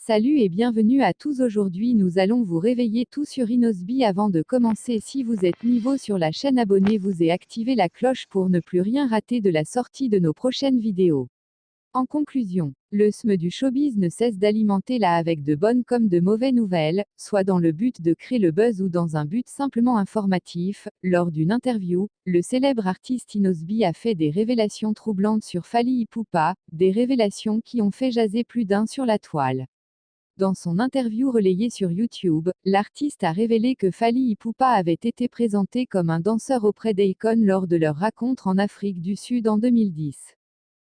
Salut et bienvenue à tous. Aujourd'hui nous allons vous réveiller tout sur Inosby. Avant de commencer, si vous êtes nouveau sur la chaîne, abonnez-vous et activez la cloche pour ne plus rien rater de la sortie de nos prochaines vidéos. En conclusion, le SME du showbiz ne cesse d'alimenter la avec de bonnes comme de mauvaises nouvelles, soit dans le but de créer le buzz ou dans un but simplement informatif. Lors d'une interview, le célèbre artiste Inosby a fait des révélations troublantes sur Fally Ipupa, des révélations qui ont fait jaser plus d'un sur la toile. Dans son interview relayée sur YouTube, l'artiste a révélé que Fally Ipupa avait été présenté comme un danseur auprès d'Akon lors de leur rencontre en Afrique du Sud en 2010.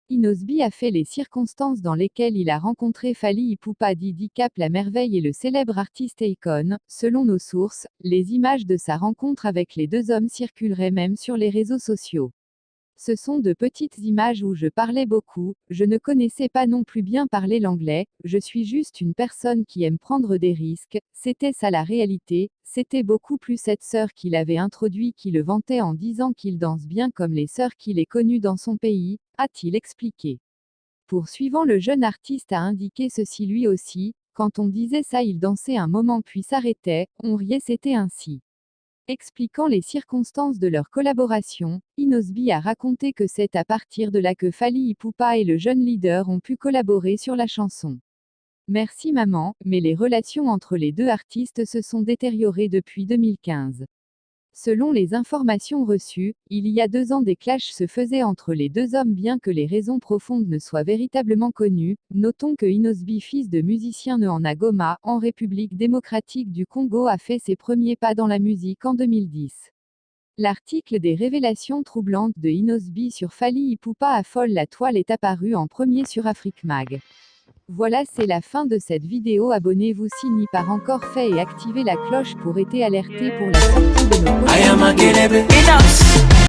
Inosby a fait les circonstances dans lesquelles il a rencontré Fally Ipupa Didi Cap la merveille et le célèbre artiste Akon. Selon nos sources, les images de sa rencontre avec les deux hommes circuleraient même sur les réseaux sociaux. Ce sont de petites images où je parlais beaucoup, je ne connaissais pas non plus bien parler l'anglais, je suis juste une personne qui aime prendre des risques, c'était ça la réalité, c'était beaucoup plus cette sœur qu'il avait introduit qui le vantait en disant qu'il danse bien comme les sœurs qu'il est connu dans son pays, a-t-il expliqué. Poursuivant, le jeune artiste a indiqué ceci lui aussi, quand on disait ça il dansait un moment puis s'arrêtait, on riait, c'était ainsi. Expliquant les circonstances de leur collaboration, Inosby a raconté que c'est à partir de là que Fally Ipupa et le jeune leader ont pu collaborer sur la chanson. Merci maman, mais les relations entre les deux artistes se sont détériorées depuis 2015. Selon les informations reçues, il y a 2 ans des clashs se faisaient entre les deux hommes bien que les raisons profondes ne soient véritablement connues. Notons que Inosby, fils de musicien né en Goma, en République démocratique du Congo, a fait ses premiers pas dans la musique en 2010. L'article des révélations troublantes de Inosby sur Fally Ipupa affole la toile est apparu en premier sur Afrique Mag. Voilà, c'est la fin de cette vidéo. Abonnez-vous si n'est pas encore fait et activez la cloche pour être alerté pour la sortie de nos prochaines vidéos.